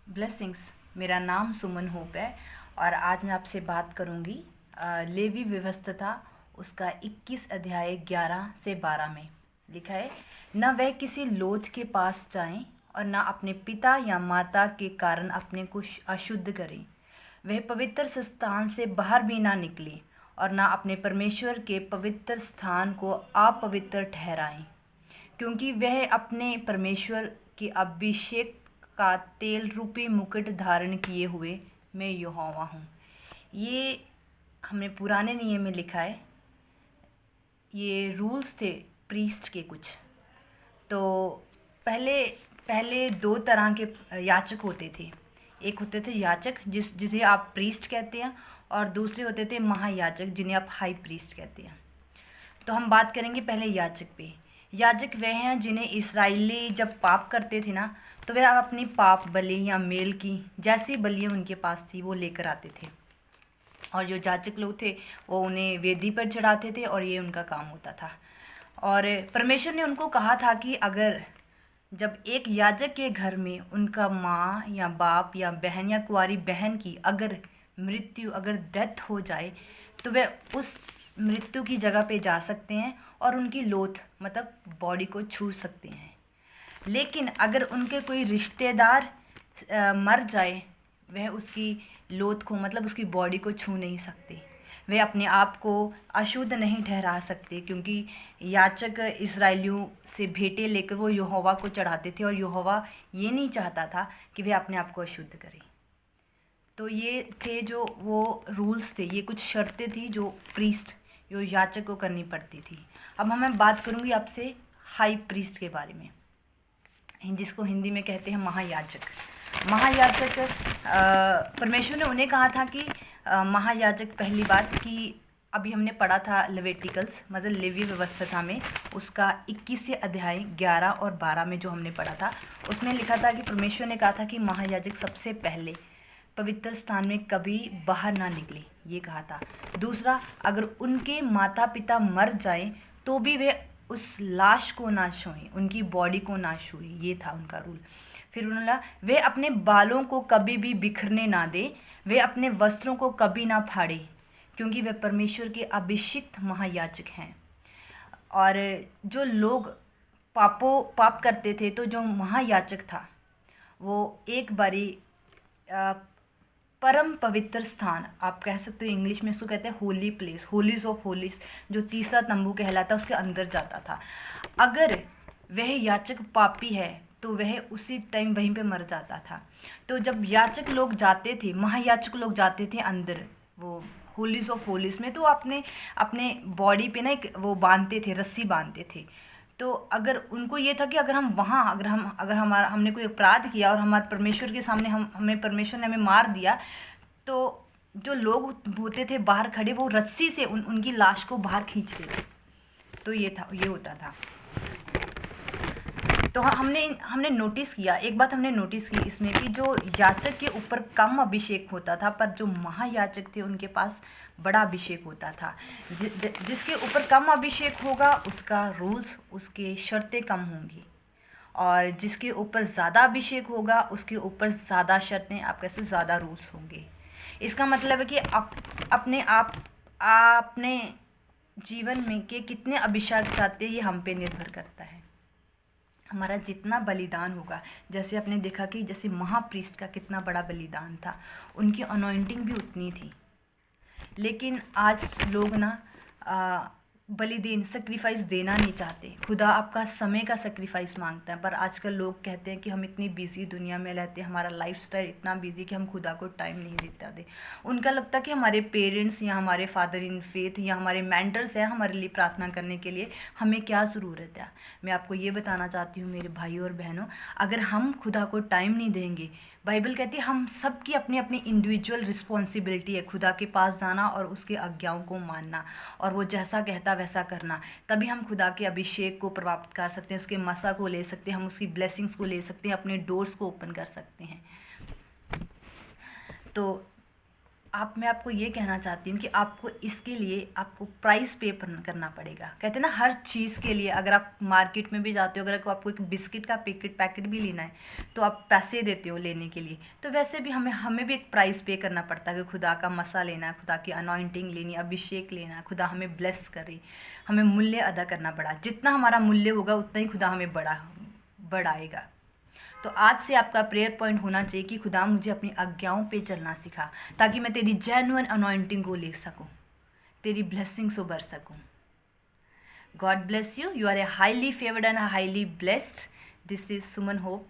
Blessings. मेरा नाम सुमन hope है और आज मैं आपसे बात करूंगी लेवी व्यवस्था उसका 21 अध्याय 11 से 12 में लिखा है। न वह किसी लोथ के पास जाएं और न अपने पिता या माता के कारण अपने को अशुद्ध करें। वह पवित्र स्थान से बाहर भी ना निकले और न अपने परमेश्वर के पवित्र स्थान को अपवित्र ठहराएं, क्योंकि वह अपने परमेश्वर के अभिषेक का तेल रूपी मुकुट धारण किए हुए मैं यहोवा हूँ। ये हमने पुराने नियम में लिखा है। ये रूल्स थे प्रीस्ट के कुछ। तो पहले पहले दो तरह के याचक होते थे। एक होते थे याचक जिसे आप प्रीस्ट कहते हैं, और दूसरे होते थे महायाजक जिन्हें आप हाई प्रीस्ट कहते हैं। तो हम बात करेंगे पहले याजक पे। याजक वह हैं जिन्हें इस्राएली जब पाप करते थे ना, तो वे अपनी पाप बलि या मेल की जैसी बलियाँ उनके पास थी वो लेकर आते थे, और जो याजक लोग थे वो उन्हें वेदी पर चढ़ाते थे और ये उनका काम होता था। और परमेश्वर ने उनको कहा था कि अगर जब एक याजक के घर में उनका माँ या बाप या बहन या कुंवारी बहन की अगर डेथ हो जाए, तो वे उस मृत्यु की जगह पे जा सकते हैं और उनकी लोथ मतलब बॉडी को छू सकते हैं। लेकिन अगर उनके कोई रिश्तेदार मर जाए, वह उसकी लोथ को मतलब उसकी बॉडी को छू नहीं सकते। वे अपने आप को अशुद्ध नहीं ठहरा सकते, क्योंकि याचक इस्राएलियों से भेंटें लेकर वो यहोवा को चढ़ाते थे और यहोवा ये नहीं चाहता था कि वे अपने आप को अशुद्ध करें। तो ये थे जो वो रूल्स थे, ये कुछ शर्तें थी जो प्रीस्ट जो याचक को करनी पड़ती थी। अब मैं बात करूँगी आपसे हाई प्रीस्ट के बारे में, जिसको हिंदी में कहते हैं महायाजक। महायाजक परमेश्वर ने उन्हें कहा था कि महायाजक, पहली बात कि अभी हमने पढ़ा था लेविटिकल्स मतलब लेवी व्यवस्था में उसका 21 अध्याय 11 और 12 में जो हमने पढ़ा था, उसमें लिखा था कि परमेश्वर ने कहा था कि महायाजक सबसे पहले पवित्र स्थान में कभी बाहर ना निकले, ये कहा था। दूसरा, अगर उनके माता पिता मर जाएं तो भी वे उस लाश को ना छुएं, उनकी बॉडी को ना छुएं, ये था उनका रूल। फिर उन्होंने वे अपने बालों को कभी भी बिखरने ना दे, वे अपने वस्त्रों को कभी ना फाड़े, क्योंकि वे परमेश्वर के अभिषिक्त महायाजक हैं। और जो लोग पाप करते थे, तो जो महायाजक था वो एक बारी परम पवित्र स्थान, आप कह सकते हो इंग्लिश में इसको कहते हैं holy place, Holis of Holis, जो तीसरा तंबू कहलाता है, उसके अंदर जाता था। अगर वह याचक पापी है तो वह उसी टाइम वहीं पे मर जाता था। तो जब याचक लोग जाते थे, महायाचक लोग जाते थे अंदर वो होलीज ऑफ होलीज में, तो अपने अपने बॉडी पे ना एक वो बांधते थे, रस्सी बांधते थे। तो अगर उनको ये था कि अगर हम वहाँ अगर हमारा हमने कोई अपराध किया और हमारे परमेश्वर के सामने हमें परमेश्वर ने हमें मार दिया, तो जो लोग होते थे बाहर खड़े, वो रस्सी से उनकी लाश को बाहर खींचते थे। तो ये होता था। तो हमने नोटिस किया, एक बात हमने नोटिस की इसमें कि जो याचक के ऊपर कम अभिषेक होता था, पर जो महायाचक थे उनके पास बड़ा अभिषेक होता था। जिसके ऊपर कम अभिषेक होगा उसका रूल्स, उसके शर्तें कम होंगी, और जिसके ऊपर ज़्यादा अभिषेक होगा उसके ऊपर ज़्यादा शर्तें, आप कैसे ज़्यादा रूल्स होंगे। इसका मतलब है कि अपने जीवन में के कितने अभिषेक चाहते हैं, ये हम पे निर्भर करता है। हमारा जितना बलिदान होगा, जैसे आपने देखा कि जैसे महाप्रीस्ट का कितना बड़ा बलिदान था, उनकी अनॉइंटिंग भी उतनी थी। लेकिन आज लोग ना सेक्रीफाइस देना नहीं चाहते। खुदा आपका समय का सेक्रीफाइस मांगता है, पर आजकल लोग कहते हैं कि हम इतनी बिजी दुनिया में रहते हैं, हमारा लाइफस्टाइल इतना बिजी कि हम खुदा को टाइम नहीं देता दे। उनका लगता है कि हमारे पेरेंट्स या हमारे फादर इन फेथ या हमारे मेंटर्स हैं हमारे लिए प्रार्थना करने के लिए, हमें क्या ज़रूरत है। मैं आपको ये बताना चाहती हूँ मेरे भाइयों और बहनों, अगर हम खुदा को टाइम नहीं देंगे, बाइबल कहती है हम सबकी अपनी अपनी इंडिविजुअल रिस्पॉन्सिबिलिटी है खुदा के पास जाना और उसके आज्ञाओं को मानना, और वो जैसा कहता वैसा करना। तभी हम खुदा के अभिषेक को प्राप्त कर सकते हैं, उसके मसा को ले सकते हैं, हम उसकी ब्लेसिंग्स को ले सकते हैं, अपने डोर्स को ओपन कर सकते हैं। तो मैं आपको ये कहना चाहती हूँ कि आपको इसके लिए आपको प्राइस पे करना पड़ेगा। कहते हैं ना, हर चीज़ के लिए अगर आप मार्केट में भी जाते हो, अगर आपको एक बिस्किट का पैकेट भी लेना है तो आप पैसे देते हो लेने के लिए। तो वैसे भी हमें भी एक प्राइस पे करना पड़ता है कि खुदा का मसा लेना है, खुदा की अनॉइंटिंग लेनी है, अभिषेक लेना है, खुदा हमें ब्लेस करे, हमें मूल्य अदा करना पड़ा। जितना हमारा मूल्य होगा उतना ही खुदा हमें बढ़ाएगा। तो आज से आपका प्रेयर पॉइंट होना चाहिए कि खुदा मुझे अपनी आज्ञाओं पे चलना सिखा, ताकि मैं तेरी जेन्युइन अनॉइंटिंग को ले सकूं, तेरी ब्लेसिंग्स को भर सकूं। God bless you. You are a highly favoured and highly blessed. This is Suman hope.